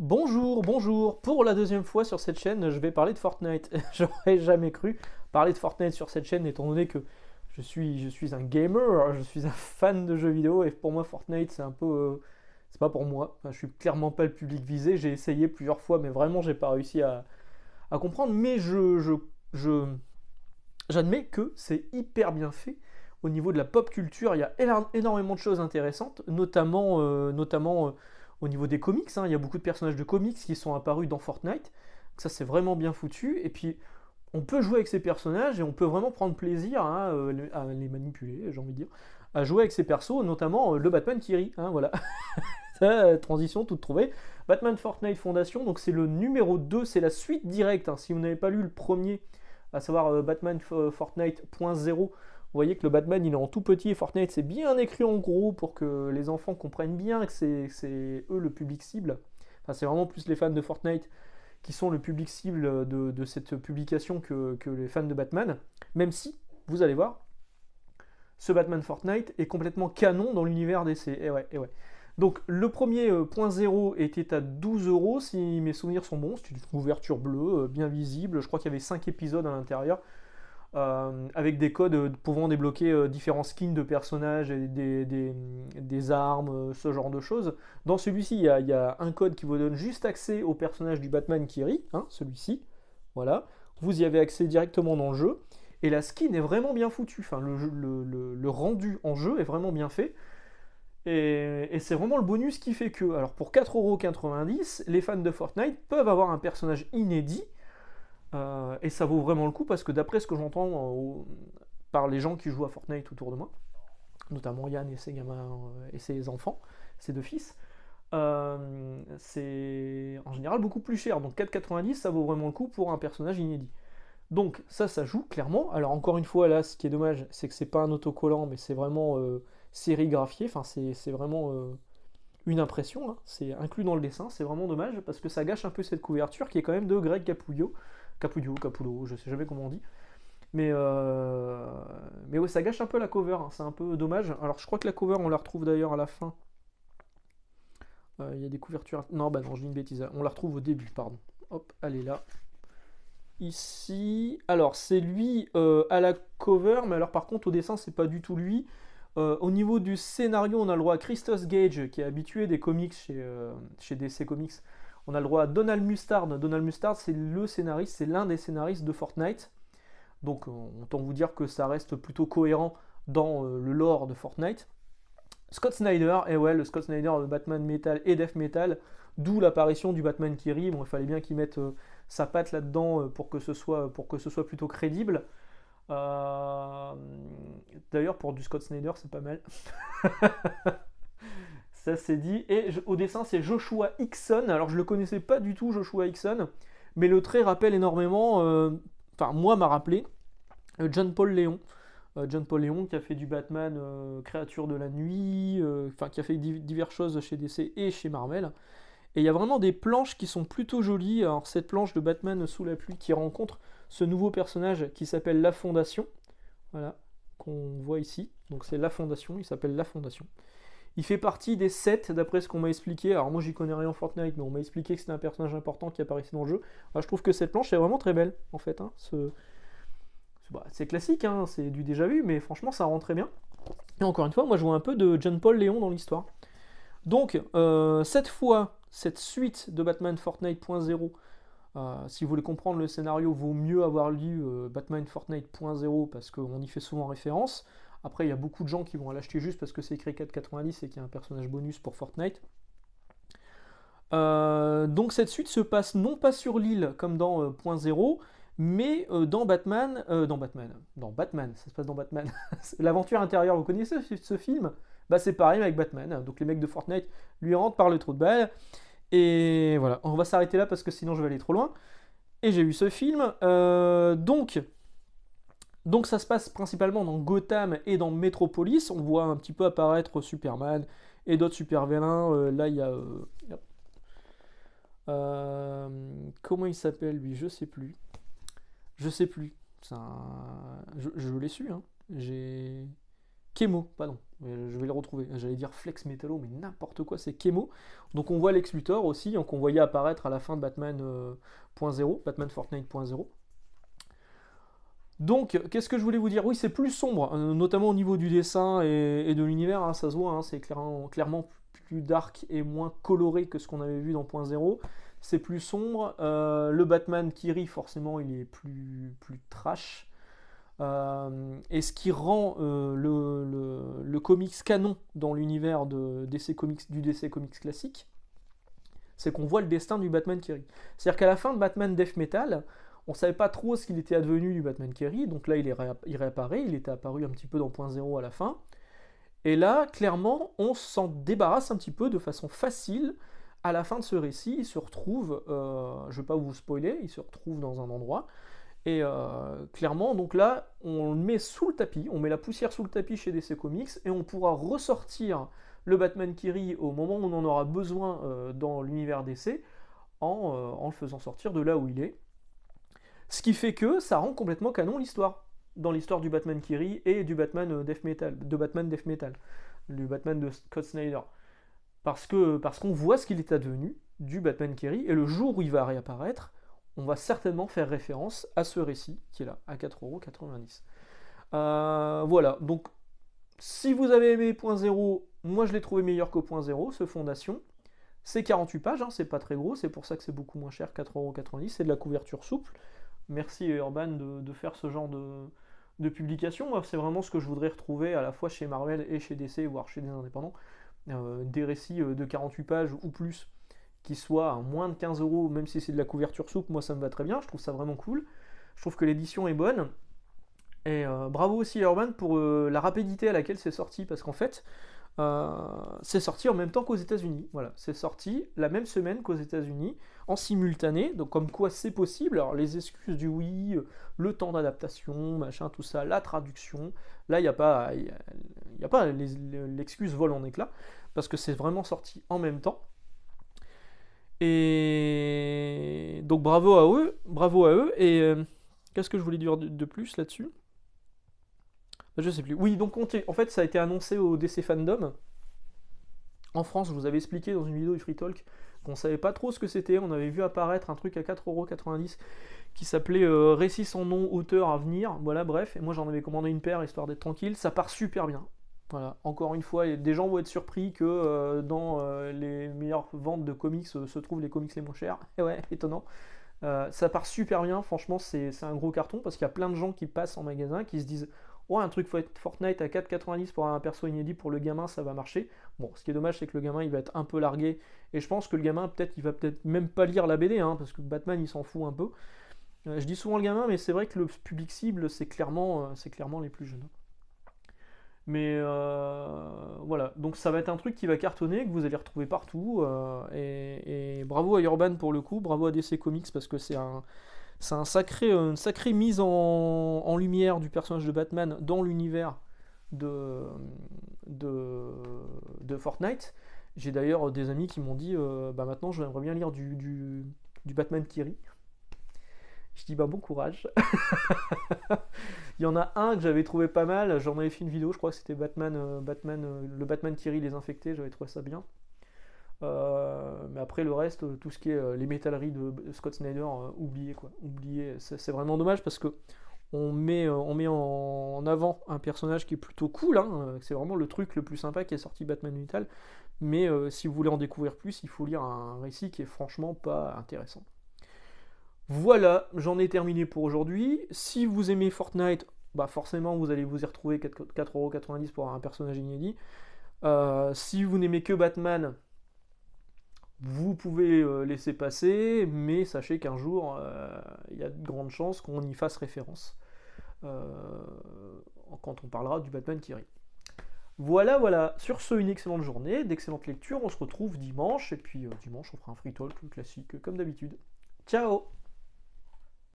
Bonjour, bonjour. Pour la deuxième fois sur cette chaîne, je vais parler de Fortnite. J'aurais jamais cru parler de Fortnite sur cette chaîne, étant donné que je suis un gamer, je suis un fan de jeux vidéo, et pour moi, Fortnite, c'est un peu, c'est pas pour moi. Enfin, je suis clairement pas le public visé. J'ai essayé plusieurs fois, mais vraiment, j'ai pas réussi à comprendre. Mais je- j'admets que c'est hyper bien fait. Au niveau de la pop culture, il y a énormément de choses intéressantes, notamment au niveau des comics, hein. Il y a beaucoup de personnages de comics qui sont apparus dans Fortnite. Donc ça, c'est vraiment bien foutu. Et puis, on peut jouer avec ces personnages et on peut vraiment prendre plaisir à les manipuler, j'ai envie de dire, à jouer avec ces persos, notamment le Batman qui rit, hein, voilà. Ça, transition toute trouvée. Batman Fortnite Foundation, donc c'est le numéro 2, c'est la suite directe, hein. Si vous n'avez pas lu le premier, à savoir Batman Fortnite point zéro, vous voyez que le Batman il est en tout petit et Fortnite c'est bien écrit en gros pour que les enfants comprennent bien que c'est eux le public cible. Enfin, c'est vraiment plus les fans de Fortnite qui sont le public cible de cette publication que les fans de Batman. Même si, vous allez voir, ce Batman Fortnite est complètement canon dans l'univers DC. Et ouais, et ouais. Donc le premier point zéro était à 12 € si mes souvenirs sont bons. C'est une couverture bleue, bien visible. Je crois qu'il y avait 5 épisodes à l'intérieur. Avec des codes pouvant débloquer différents skins de personnages et des armes, ce genre de choses. Dans celui-ci, il y a un code qui vous donne juste accès au personnage du Batman qui rit, hein, celui-ci. Voilà. Vous y avez accès directement dans le jeu. Et la skin est vraiment bien foutue. Enfin, le rendu en jeu est vraiment bien fait. Et c'est vraiment le bonus qui fait que, alors pour 4,90 €, les fans de Fortnite peuvent avoir un personnage inédit et ça vaut vraiment le coup parce que d'après ce que j'entends par les gens qui jouent à Fortnite autour de moi, notamment Yann et ses gamins et ses enfants, ses deux fils, c'est en général beaucoup plus cher. Donc 4,90 € ça vaut vraiment le coup pour un personnage inédit. Donc ça joue clairement. Alors encore une fois là, ce qui est dommage, c'est que c'est pas un autocollant, mais c'est vraiment sérigraphié. Enfin c'est vraiment une impression, hein. C'est inclus dans le dessin. C'est vraiment dommage parce que ça gâche un peu cette couverture qui est quand même de Greg Capullo. Capullo, je sais jamais comment on dit. Mais ouais, ça gâche un peu la cover, hein. C'est un peu dommage. Alors je crois que la cover, on la retrouve d'ailleurs à la fin. Il y a des couvertures. Non, bah non, je dis une bêtise. On la retrouve au début, pardon. Hop, elle est là. Ici. Alors, c'est lui à la cover, mais alors par contre, au dessin, c'est pas du tout lui. Au niveau du scénario, on a le droit à Christos Gage, qui est habitué des comics chez DC Comics. On a le droit à Donald Mustard. Donald Mustard, c'est le scénariste, c'est l'un des scénaristes de Fortnite. Donc, autant vous dire que ça reste plutôt cohérent dans le lore de Fortnite. Scott Snyder, et ouais, le Scott Snyder de Batman Metal et Death Metal, d'où l'apparition du Batman qui rit. Bon, il fallait bien qu'il mette sa patte là-dedans pour que ce soit plutôt crédible. Euh, D'ailleurs, pour du Scott Snyder, c'est pas mal. Ça c'est dit. Et au dessin, c'est Joshua Hickson. Alors, je le connaissais pas du tout, Joshua Hickson, mais le trait rappelle énormément. Enfin, moi, m'a rappelé John Paul Leon. John Paul Leon qui a fait du Batman Créature de la Nuit, enfin qui a fait diverses choses chez DC et chez Marvel. Et il y a vraiment des planches qui sont plutôt jolies. Alors cette planche de Batman sous la pluie qui rencontre ce nouveau personnage qui s'appelle La Fondation, voilà, qu'on voit ici. Donc c'est La Fondation, il s'appelle La Fondation. Il fait partie des 7 d'après ce qu'on m'a expliqué. Alors moi j'y connais rien en Fortnite, mais on m'a expliqué que c'était un personnage important qui apparaissait dans le jeu. Alors, je trouve que cette planche est vraiment très belle en fait, hein. C'est classique, hein, c'est du déjà vu, mais franchement ça rend très bien. Et encore une fois, moi je vois un peu de John Paul Leon dans l'histoire. Donc, cette fois, cette suite de Batman Fortnite.0, si vous voulez comprendre le scénario, vaut mieux avoir lu Batman Fortnite.0 parce qu'on y fait souvent référence. Après, il y a beaucoup de gens qui vont l'acheter juste parce que c'est écrit 4,90 et qu'il y a un personnage bonus pour Fortnite. Donc cette suite se passe non pas sur l'île comme dans Point Zéro, mais dans Batman, ça se passe dans Batman. L'aventure intérieure, vous connaissez ce film? Bah c'est pareil avec Batman. Donc les mecs de Fortnite lui rentrent par le trou de balle. Et voilà, on va s'arrêter là parce que sinon je vais aller trop loin. Et j'ai vu ce film. Donc ça se passe principalement dans Gotham et dans Metropolis. On voit un petit peu apparaître Superman et d'autres super vilains. Là il y a comment il s'appelle lui? Je sais plus. Je sais plus. Je l'ai su, hein. Kemo, pardon, je vais le retrouver. J'allais dire Flex Metallo, mais n'importe quoi, c'est Kemo. Donc on voit Lex Luthor aussi, qu'on voyait apparaître à la fin de Batman Batman Fortnite.0. Donc, qu'est-ce que je voulais vous dire? Oui, c'est plus sombre, notamment au niveau du dessin et de l'univers, hein, ça se voit, hein, c'est clairement plus dark et moins coloré que ce qu'on avait vu dans .0. C'est plus sombre. Le Batman qui rit, forcément, il est plus trash. Et ce qui rend le comics canon dans l'univers du DC Comics classique, c'est qu'on voit le destin du Batman qui rit. C'est-à-dire qu'à la fin de Batman Death Metal, on savait pas trop ce qu'il était advenu du Batman qui rit, donc là il réapparaît, il était apparu un petit peu dans .0 à la fin, et là clairement on s'en débarrasse un petit peu de façon facile. À la fin de ce récit, il se retrouve, je ne vais pas vous spoiler, il se retrouve dans un endroit, et clairement, donc là, on le met sous le tapis, on met la poussière sous le tapis chez DC Comics, et on pourra ressortir le Batman qui rit au moment où on en aura besoin dans l'univers DC, en le faisant sortir de là où il est. Ce qui fait que ça rend complètement canon l'histoire, dans l'histoire du Batman qui rit et du Batman Death Metal, du Batman de Scott Snyder. Parce qu'on voit ce qu'il est advenu du Batman qui rit, et le jour où il va réapparaître, on va certainement faire référence à ce récit qui est là, à 4,90€. Voilà, donc si vous avez aimé .0, moi je l'ai trouvé meilleur que .0, ce Fondation. C'est 48 pages, hein, c'est pas très gros, c'est pour ça que c'est beaucoup moins cher, 4,90€, c'est de la couverture souple. Merci Urban de faire ce genre de publication. Moi, c'est vraiment ce que je voudrais retrouver à la fois chez Marvel et chez DC, voire chez des indépendants. Des récits de 48 pages ou plus qui soient à moins de 15€, même si c'est de la couverture souple, moi ça me va très bien, je trouve ça vraiment cool. Je trouve que l'édition est bonne. Et bravo aussi à Urban pour la rapidité à laquelle c'est sorti, parce qu'en fait, c'est sorti en même temps qu'aux États-Unis. Voilà, c'est sorti la même semaine qu'aux États-Unis, en simultané, donc comme quoi c'est possible. Alors les excuses du oui, le temps d'adaptation, machin, tout ça, la traduction, là il n'y a pas, l'excuse vole en éclats, parce que c'est vraiment sorti en même temps. Et donc bravo à eux. Et qu'est-ce que je voulais dire de plus là-dessus? Je sais plus. Oui, donc en fait, ça a été annoncé au DC Fandom. En France, je vous avais expliqué dans une vidéo du Free Talk qu'on savait pas trop ce que c'était. On avait vu apparaître un truc à 4,90€ qui s'appelait Récit sans nom, auteur à venir. Voilà, bref. Et moi, j'en avais commandé une paire histoire d'être tranquille. Ça part super bien. Voilà, encore une fois, des gens vont être surpris que dans les meilleures ventes de comics se trouvent les comics les moins chers. Et ouais, étonnant. Ça part super bien, franchement, c'est un gros carton parce qu'il y a plein de gens qui passent en magasin qui se disent oh, un truc Fortnite à 4,90€ pour un perso inédit pour le gamin, ça va marcher. Bon, ce qui est dommage, c'est que le gamin il va être un peu largué, et je pense que le gamin, il va peut-être même pas lire la BD, hein, parce que Batman il s'en fout un peu. Je dis souvent le gamin, mais c'est vrai que le public cible, c'est clairement les plus jeunes. Mais voilà, donc ça va être un truc qui va cartonner, que vous allez retrouver partout. Et bravo à Urban pour le coup, bravo à DC Comics parce que c'est une sacrée mise en lumière du personnage de Batman dans l'univers de Fortnite. J'ai d'ailleurs des amis qui m'ont dit bah maintenant j'aimerais bien lire du Batman qui rit. Je dis bah bon courage. Il y en a un que j'avais trouvé pas mal, j'en avais fait une vidéo, je crois que c'était le Batman qui rit les infectés, j'avais trouvé ça bien. Mais après le reste, tout ce qui est les métalleries de Scott Snyder, oubliez quoi, oubliez. C'est vraiment dommage parce que on met en avant un personnage qui est plutôt cool, hein, c'est vraiment le truc le plus sympa qui est sorti Batman Metal. Mais si vous voulez en découvrir plus, il faut lire un récit qui est franchement pas intéressant. Voilà, j'en ai terminé pour aujourd'hui. Si vous aimez Fortnite, bah forcément vous allez vous y retrouver 4,90€ pour un personnage inédit. Si vous n'aimez que Batman, vous pouvez laisser passer, mais sachez qu'un jour, il y a de grandes chances qu'on y fasse référence quand on parlera du Batman qui rit. Voilà. Sur ce, une excellente journée, d'excellentes lectures. On se retrouve dimanche, et puis dimanche, on fera un free talk classique comme d'habitude. Ciao!